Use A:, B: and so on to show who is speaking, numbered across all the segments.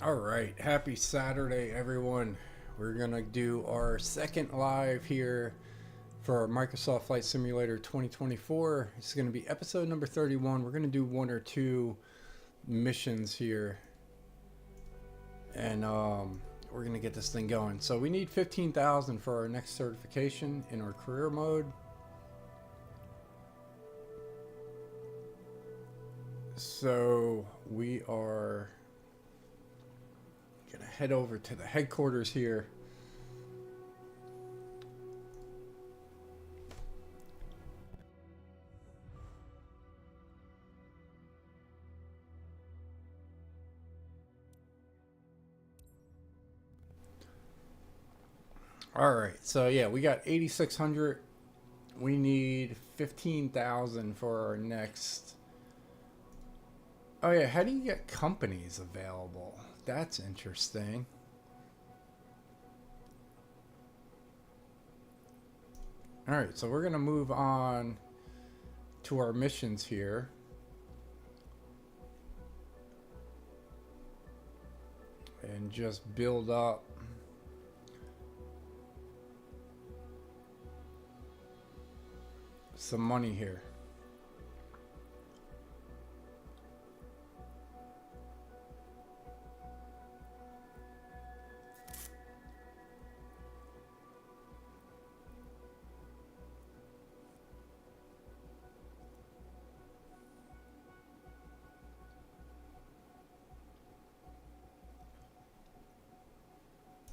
A: All right, happy Saturday, everyone. We're gonna do our second live here for our Microsoft Flight Simulator 2024. It's gonna be episode number 31. We're gonna do one or two missions here, and we're gonna get this thing going. So we need 15,000 for our next certification in our career mode. So we are gonna head over to the headquarters here. All right, so yeah, we got 8,600. We need 15,000 for our next. Oh yeah, how do you get companies available? That's interesting. All right, so we're gonna move on to our missions here. And just build up some money here.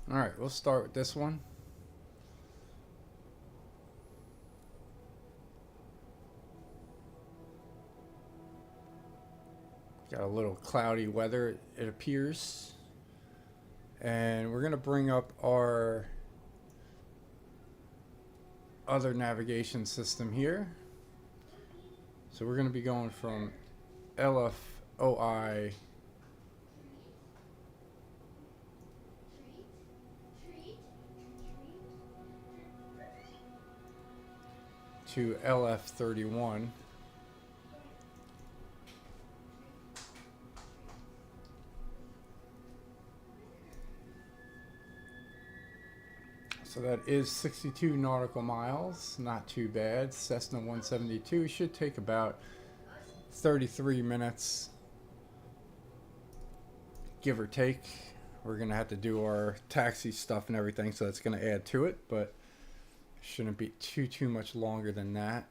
A: All right, we'll start with this one. Got a little cloudy weather, it appears. And we're going to bring up our other navigation system here. So we're going to be going from LFOI to LF31. So that is 62 nautical miles, not too bad. Cessna 172 should take about 33 minutes, give or take. We're gonna have to do our taxi stuff and everything, so that's gonna add to it, but shouldn't be too much longer than that.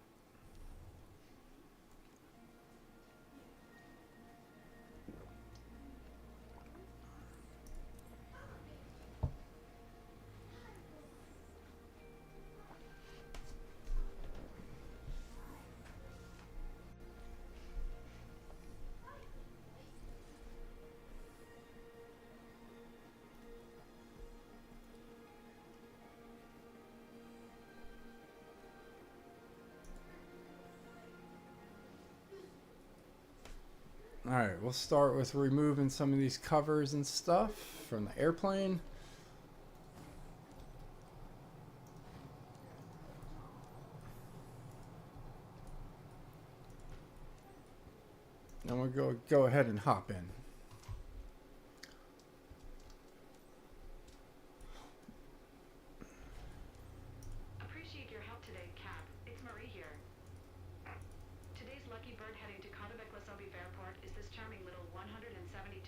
A: Alright, we'll start with removing some of these covers and stuff from the airplane. And we'll go ahead and hop in.
B: Appreciate your help today, Cap. It's Marie here. Today's lucky bird heading to Katowice Airport is this charming little 172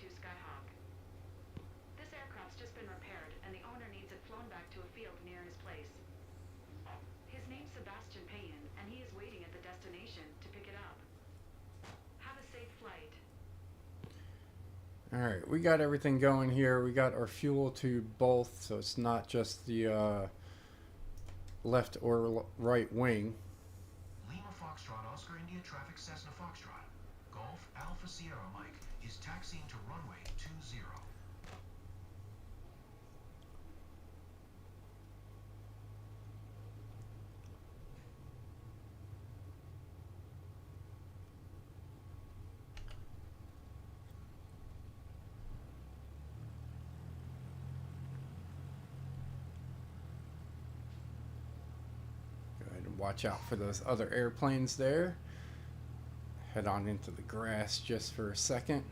B: Skyhawk. This aircraft's just been repaired, and the owner needs it flown back to a field near his place. His name's Sebastian Payan, and he is waiting at the destination to pick it up. Have a safe flight.
A: Alright, we got everything going here. We got our fuel to both, so it's not just the left or right wing.
C: Lima Foxtrot Oscar India Traffic Cessna Foxtrot. Golf Alpha Sierra Mike is taxiing to runway 20.
A: Watch out for those other airplanes there. Head on into the grass just for a second.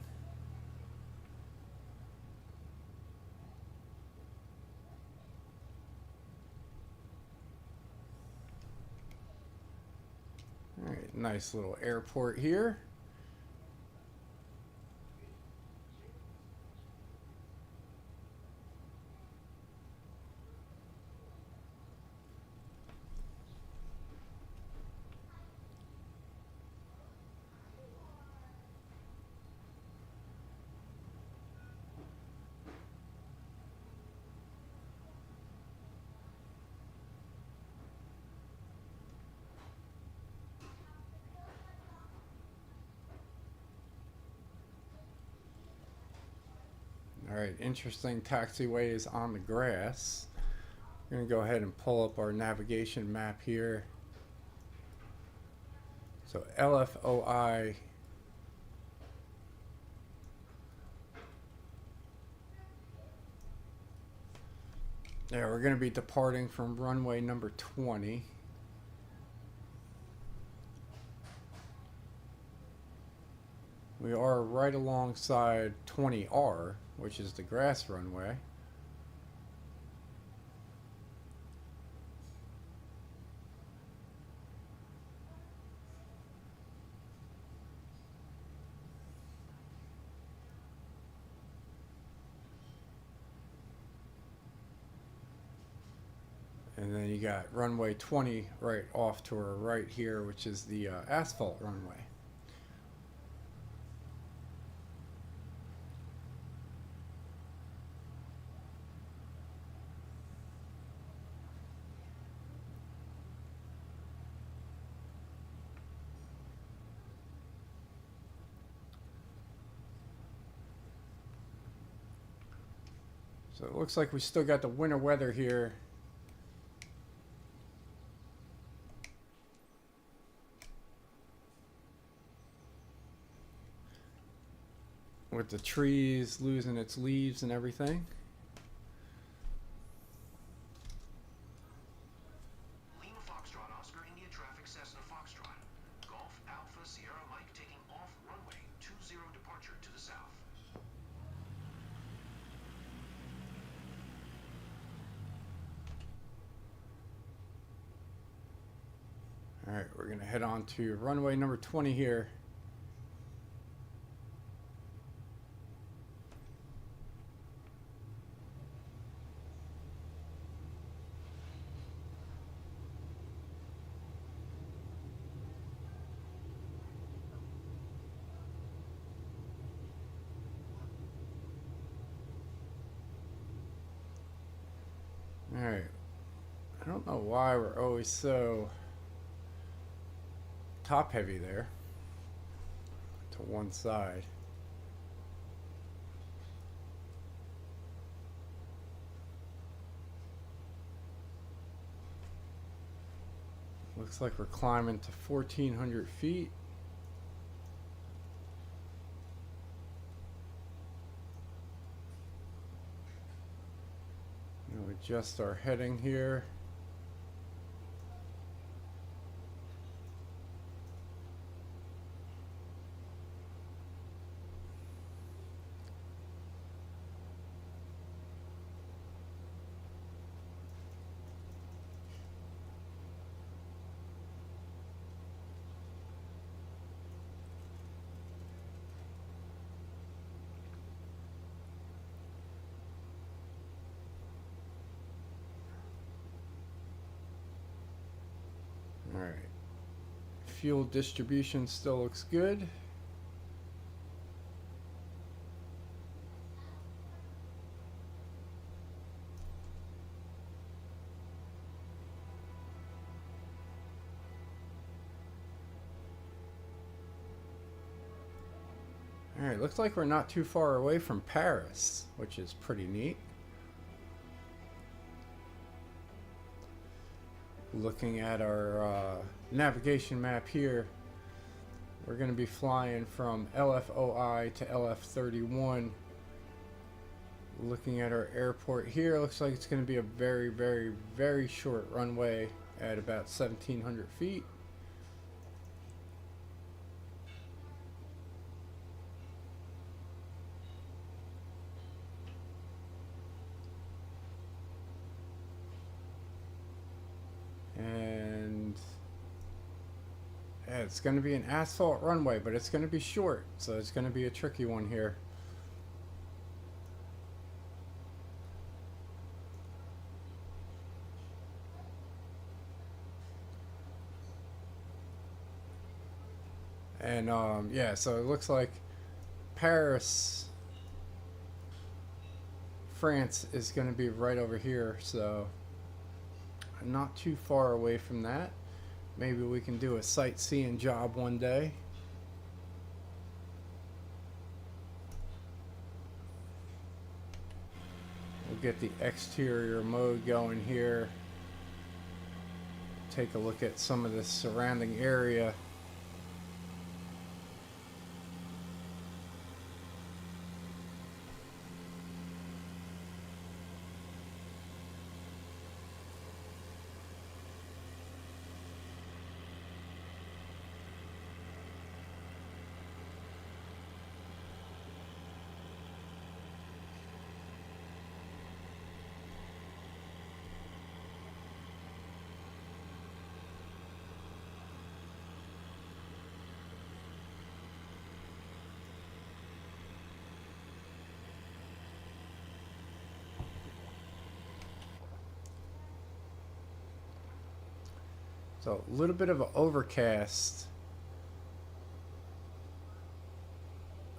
A: Nice little airport here. Alright, interesting taxiway is on the grass. We're going to go ahead and pull up our navigation map here. So LFOI. Yeah, we're going to be departing from runway number 20. We are right alongside 20R, which is the grass runway. And then you got runway 20 right off to our right here, which is the asphalt runway. So it looks like we still got the winter weather here. With the trees losing its leaves and everything.
C: Lima Foxtrot Oscar India traffic Cessna Foxtrot. Golf Alpha Sierra Mike taking off runway 20 departure to the south.
A: Alright, we're going to head on to runway number 20 here. Alright, I don't know why we're always so top heavy there to one side. Looks like we're climbing to 1,400 feet. We'll adjust our heading here. Alright. Fuel distribution still looks good. Alright, looks like we're not too far away from Paris, which is pretty neat. Looking at our navigation map here, we're going to be flying from LFOI to LF31. Looking at our airport here, looks like it's going to be a very, very, very short runway at about 1,700 feet. it's going to be an asphalt runway, but it's going to be short, so it's going to be a tricky one here. And yeah, so it looks like Paris, France is going to be right over here, so not too far away from that. Maybe we can do a sightseeing job one day. We'll get the exterior mode going here. Take a look at some of the surrounding area. So a little bit of an overcast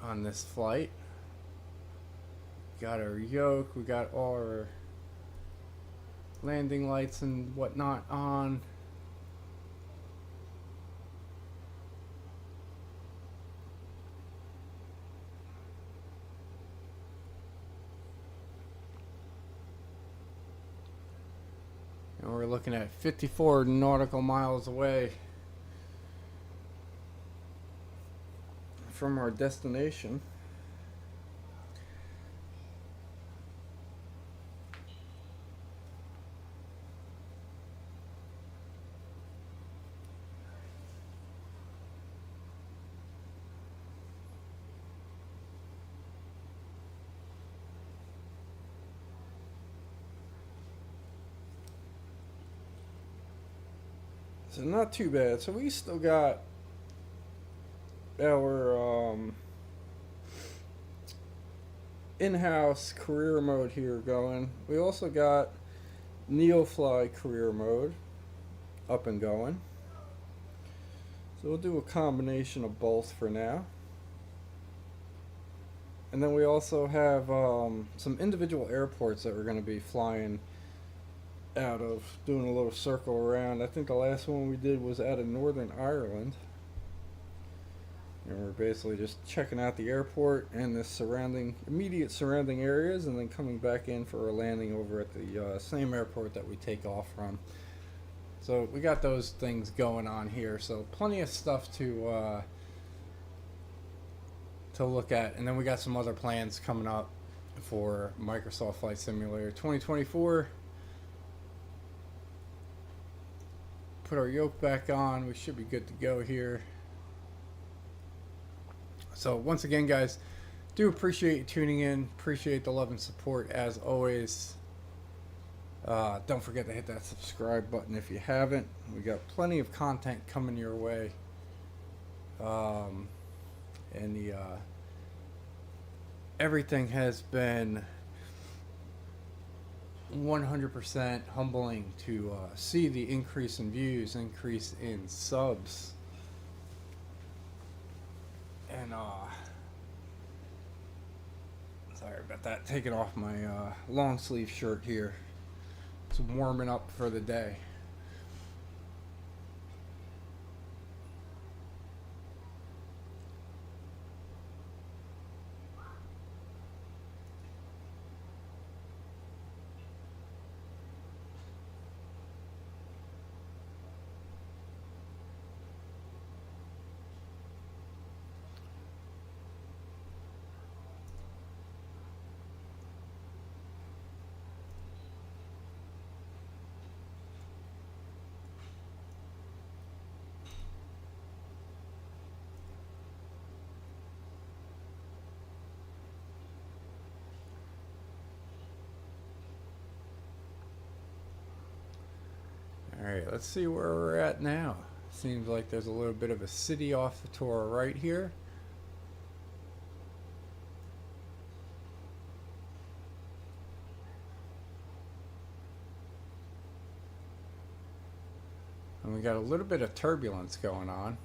A: on this flight. Got our yoke, we got all our landing lights and whatnot on. And we're looking at 54 nautical miles away from our destination. So not too bad. So we still got our in-house career mode here going. We also got NeoFly career mode up and going. So we'll do a combination of both for now. And then we also have some individual airports that we're going to be flying out of, doing a little circle around. I think the last one we did was out of Northern Ireland. And we're basically just checking out the airport and the immediate surrounding areas, and then coming back in for a landing over at the same airport that we take off from. So we got those things going on here. So plenty of stuff to look at. And then we got some other plans coming up for Microsoft Flight Simulator 2024. Put our yoke back on. We should be good to go here. So once again, guys, do appreciate you tuning in. Appreciate the love and support as always. Don't forget to hit that subscribe button if you haven't. We got plenty of content coming your way. And everything has been 100% humbling to see the increase in views, increase in subs, and sorry about that, taking off my long sleeve shirt here. It's warming up for the day. Alright, let's see where we're at now. Seems like there's a little bit of a city off the tour right here. And we got a little bit of turbulence going on.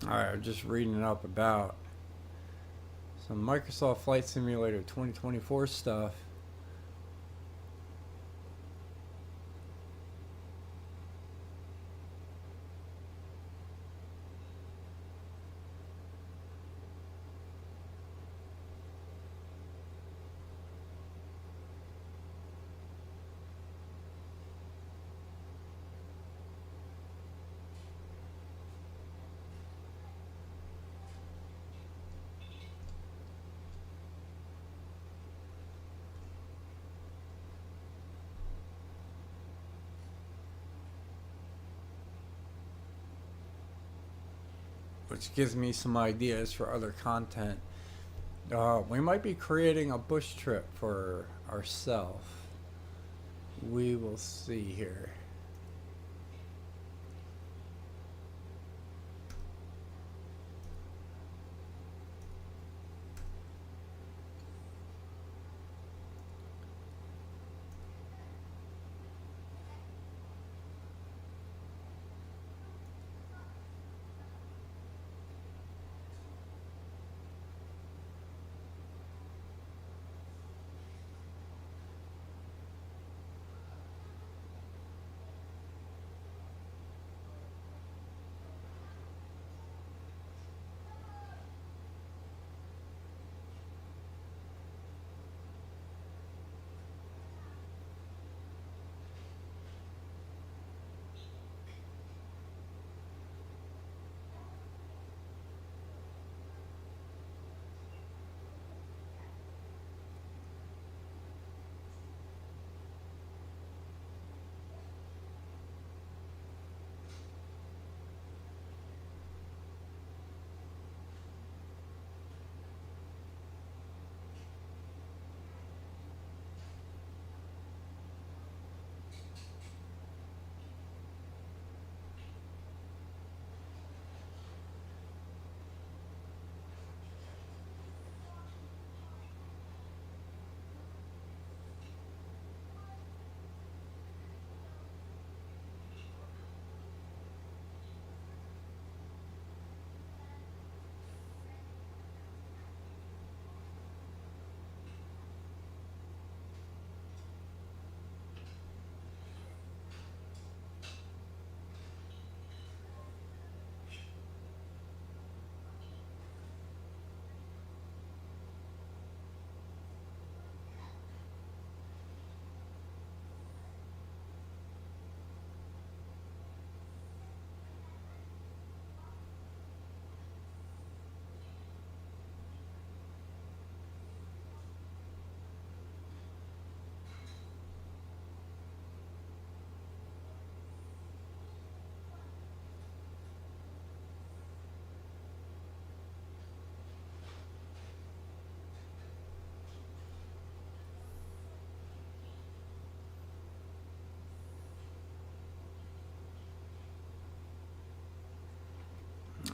A: Alright, I'm just reading up about some Microsoft Flight Simulator 2024 stuff. Which gives me some ideas for other content. We might be creating a bush trip for ourselves. We will see here.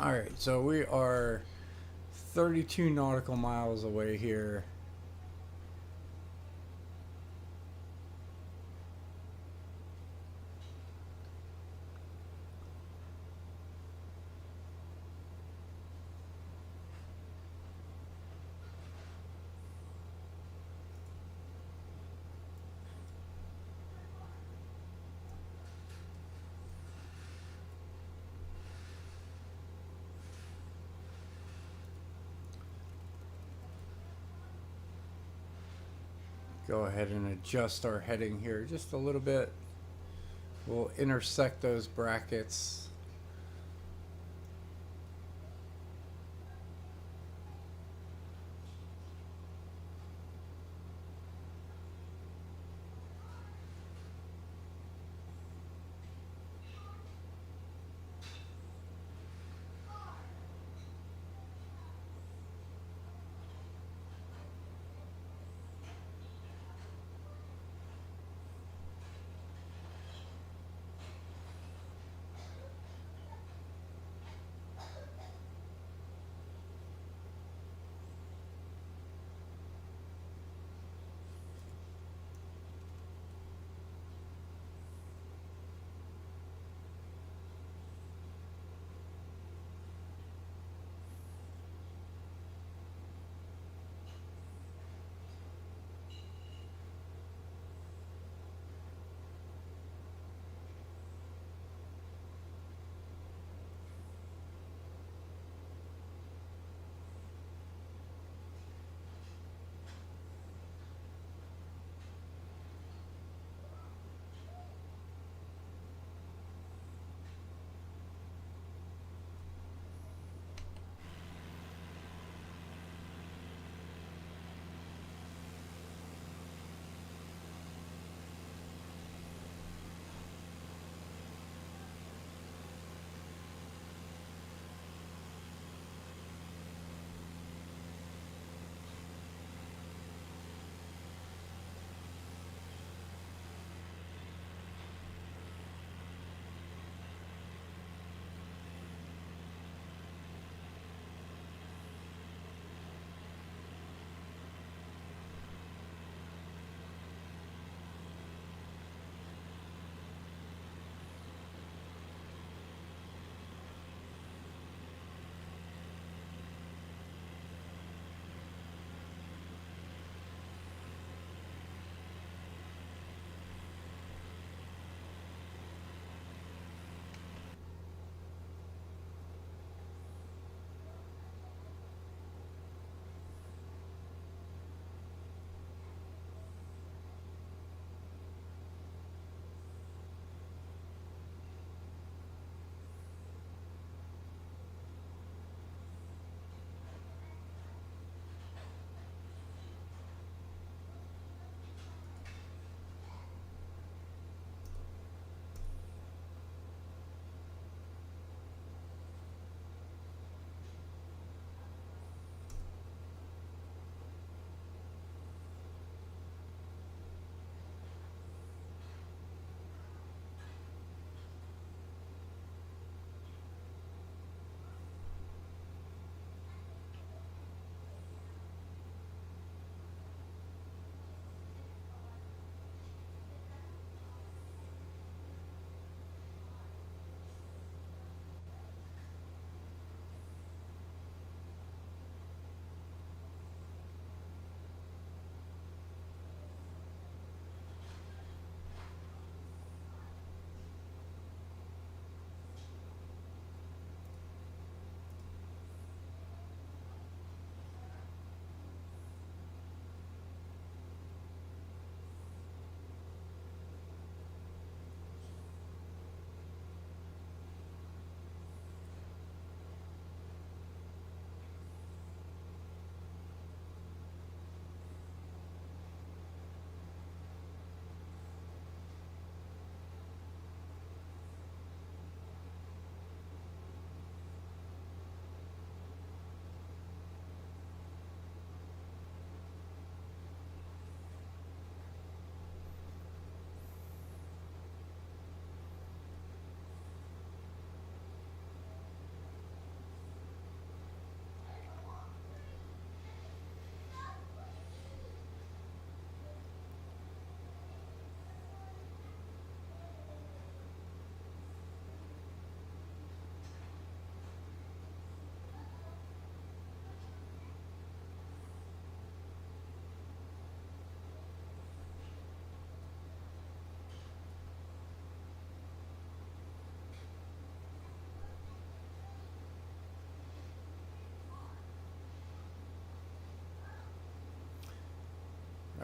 A: All right, so we are 32 nautical miles away here. Go ahead and adjust our heading here just a little bit. We'll intersect those brackets.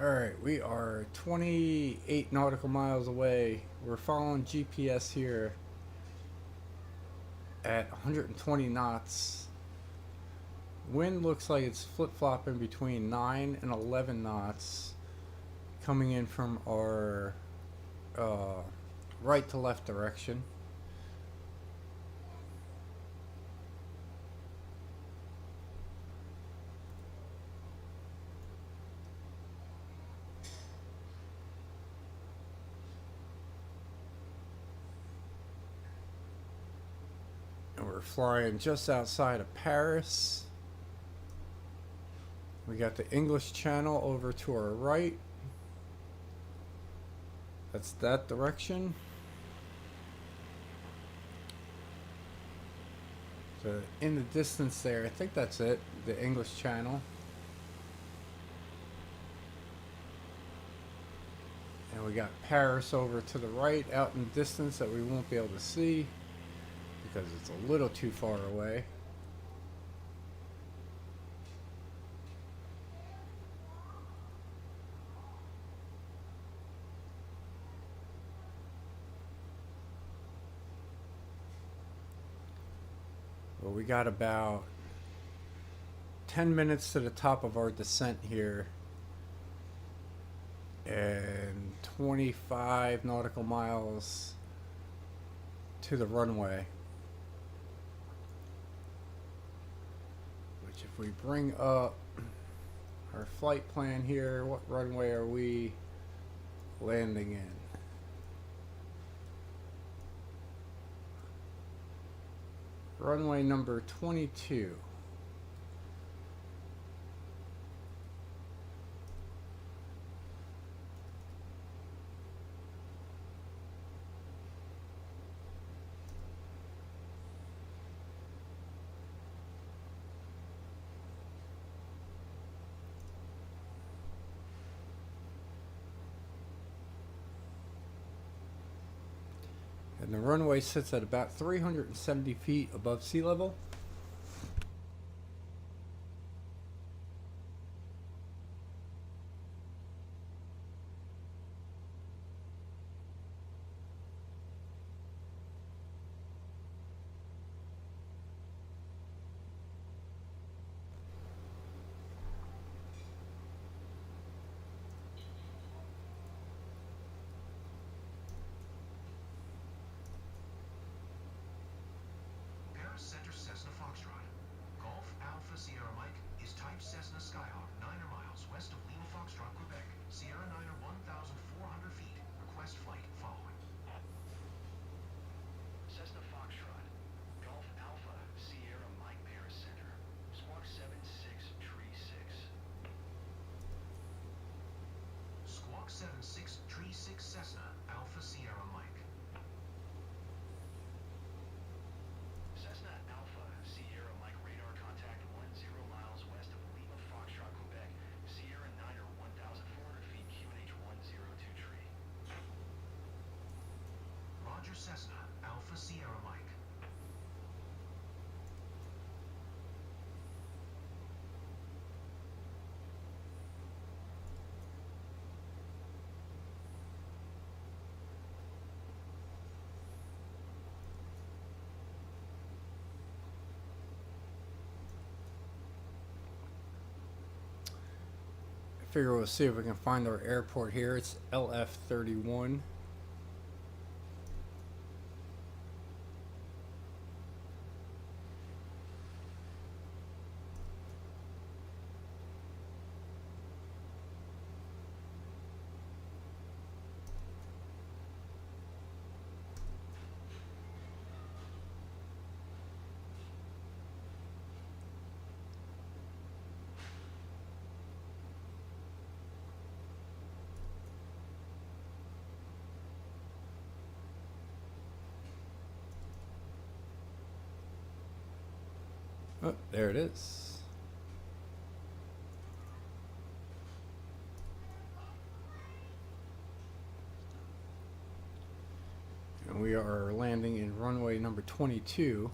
A: Alright, we are 28 nautical miles away. We're following GPS here at 120 knots. Wind looks like it's flip-flopping between 9 and 11 knots coming in from our right to left direction. And we're flying just outside of Paris. We got the English Channel over to our right. That's that direction. So in the distance there, I think that's it, the English Channel. And we got Paris over to the right out in the distance that we won't be able to see because it's a little too far away. Well, we got about 10 minutes to the top of our descent here and 25 nautical miles to the runway. Which, if we bring up our flight plan here, what runway are we landing in? Runway number 22. And the runway sits at about 370 feet above sea level.
C: Center Cessna Foxtrot. Golf Alpha Sierra Mike is type Cessna Skyhawk 9 miles west of Lima Foxtrot, Quebec. Sierra 9 1,400 feet. Request flight following. Cessna Foxtrot. Golf Alpha Sierra Mike Paris Center. Squawk 7636. Squawk 7636 Cessna Alpha Sierra Mike. Cessna Alpha Sierra Mike radar contact 10 miles west of Lima Foxtrot, Quebec. Sierra 9 1,400 feet QNH 102 tree. Roger Cessna Alpha Sierra Mike.
A: Figure we'll see if we can find our airport here. It's LF31. Oh, there it is. And we are landing in runway number 22.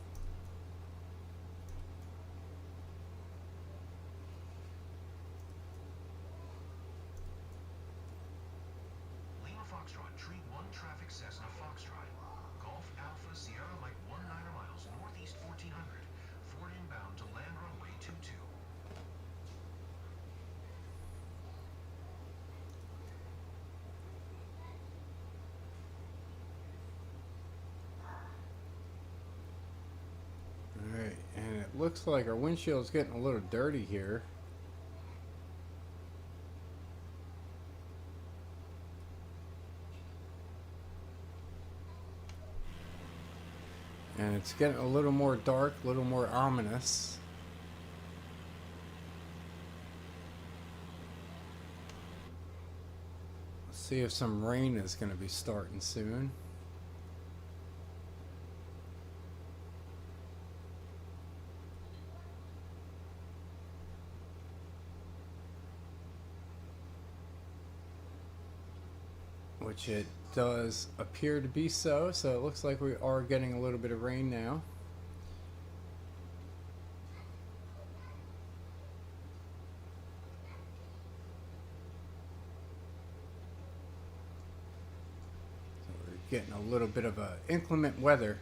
A: looks like our windshield's getting a little dirty here. And it's getting a little more dark, a little more ominous. Let's see if some rain is going to be starting soon. Which it does appear to be so it looks like we are getting a little bit of rain now. So we're getting a little bit of inclement weather.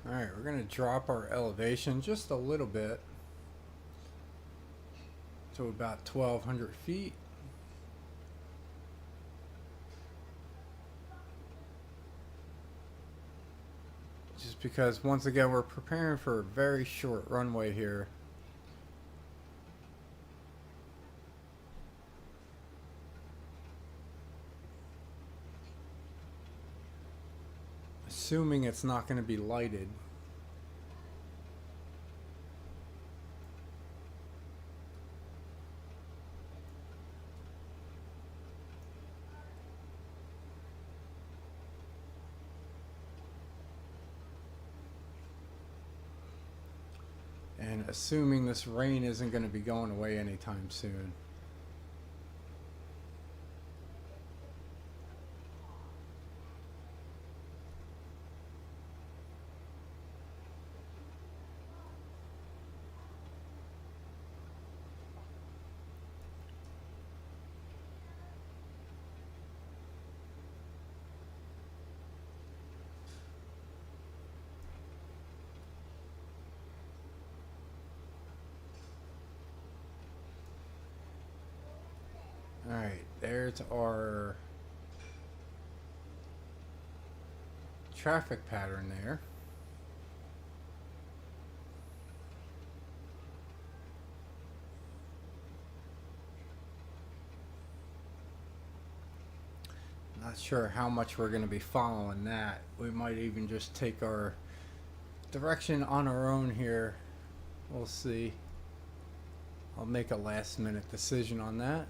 A: Alright, we're going to drop our elevation just a little bit to about 1,200 feet. Just because, once again, we're preparing for a very short runway here. Assuming it's not going to be lighted. And assuming this rain isn't going to be going away anytime soon. Alright, there's our traffic pattern there. Not sure how much we're going to be following that. We might even just take our direction on our own here. We'll see. I'll make a last minute decision on that.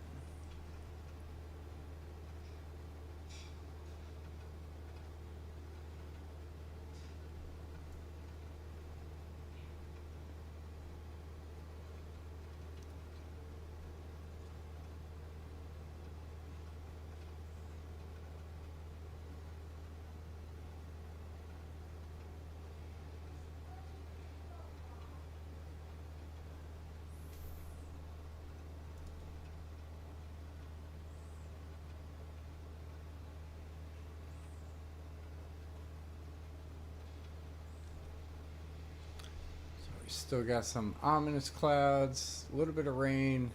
A: We still got some ominous clouds, a little bit of rain.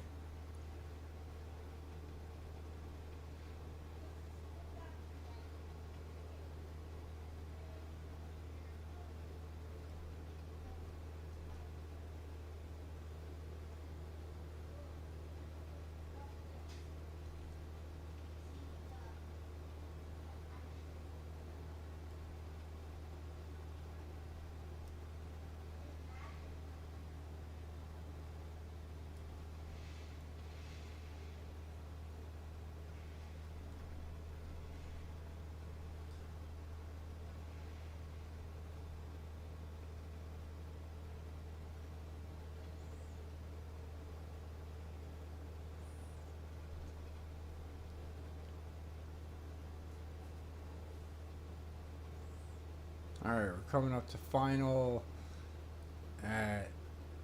A: Alright, we're coming up to final at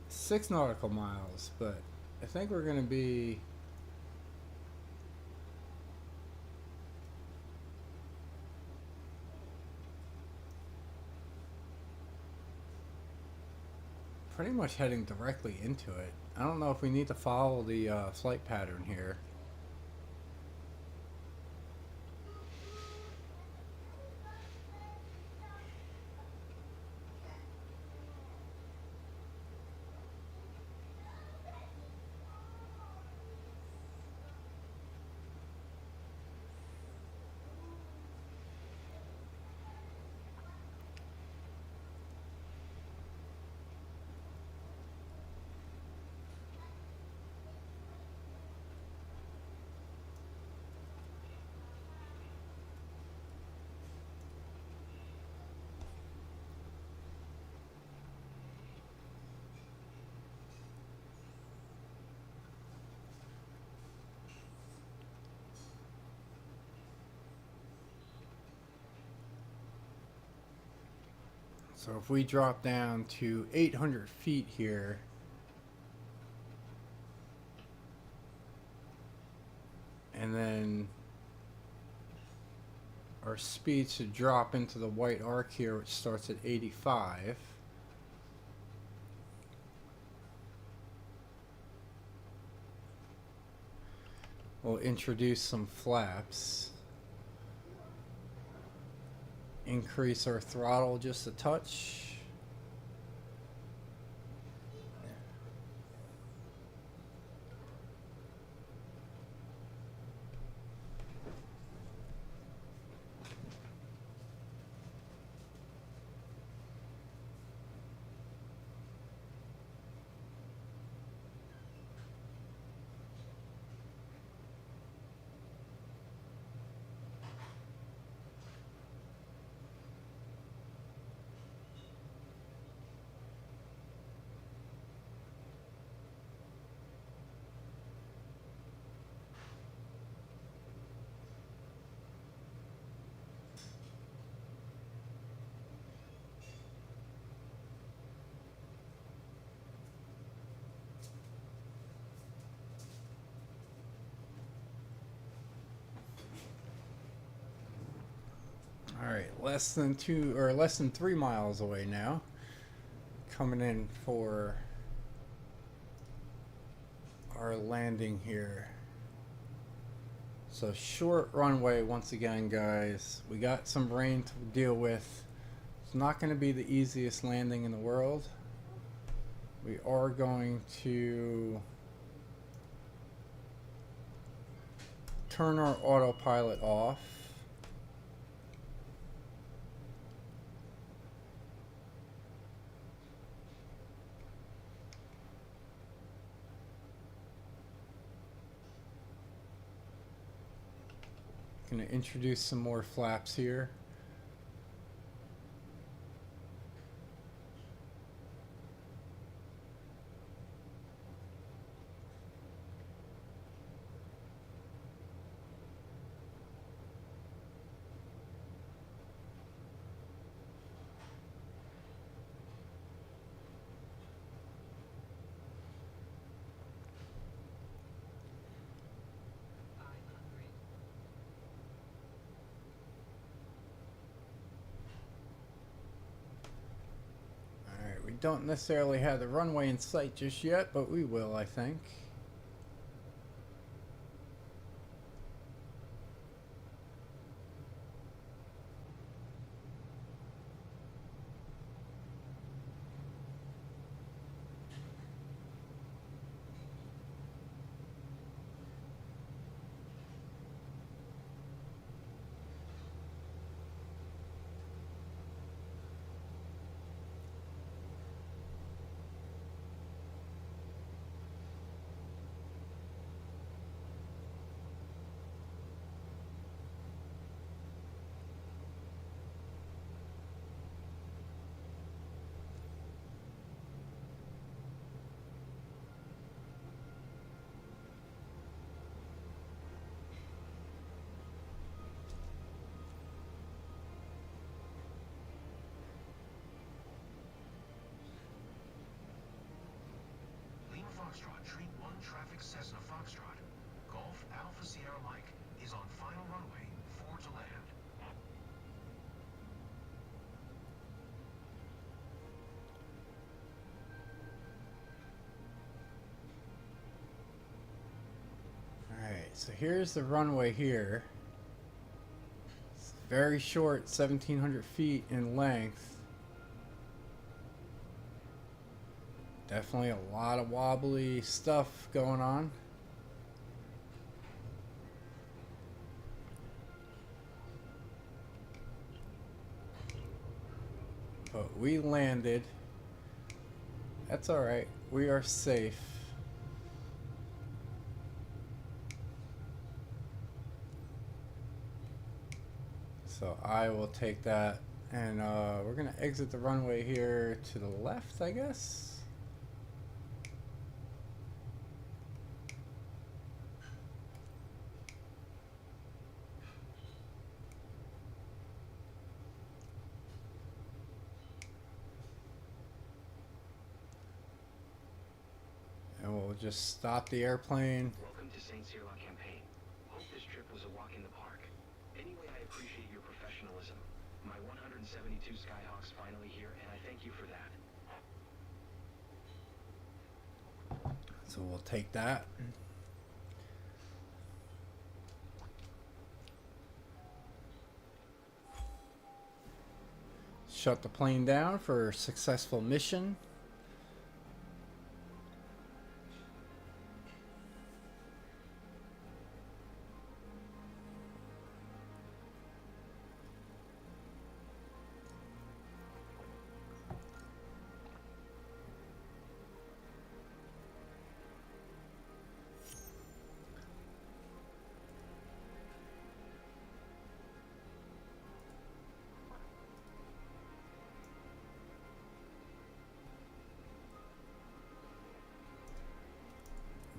A: 6 nautical miles, but I think we're going to be pretty much heading directly into it. I don't know if we need to follow the flight pattern here. So if we drop down to 800 feet here, and then our speed should drop into the white arc here, which starts at 85. We'll introduce some flaps. Increase our throttle just a touch. All right, less than 3 miles away now. Coming in for our landing here. So short runway once again, guys. We got some rain to deal with. It's not going to be the easiest landing in the world. We are going to turn our autopilot off. Going to introduce some more flaps here. We don't necessarily have the runway in sight just yet, but we will, I think.
C: Alpha Sierra Mike is on final runway for to land.
A: Alright, so here's the runway here. It's very short, 1,700 feet in length. Definitely a lot of wobbly stuff going on. But we landed. That's alright. We are safe. So I will take that, and we're going to exit the runway here to the left, I guess. And we'll just stop the airplane.
D: Welcome to St. Cyr campaign. Hope this trip was a walk in the park. Anyway, I appreciate your professionalism. My 172 Skyhawk's finally here, and I thank you for that.
A: So we'll take that. Shut the plane down for a successful mission.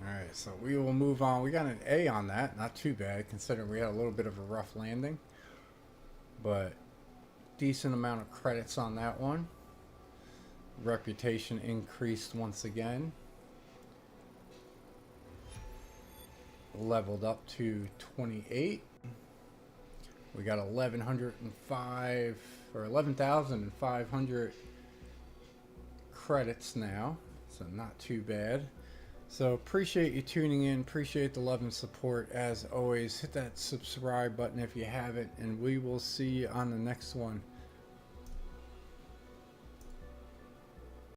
A: Alright, so we will move on. We got an A on that. Not too bad, considering we had a little bit of a rough landing. But decent amount of credits on that one. Reputation increased once again. Leveled up to 28. We got 1,105 or 11,500 credits now. So not too bad. So appreciate you tuning in, appreciate the love and support. As always, hit that subscribe button if you haven't, and we will see you on the next one.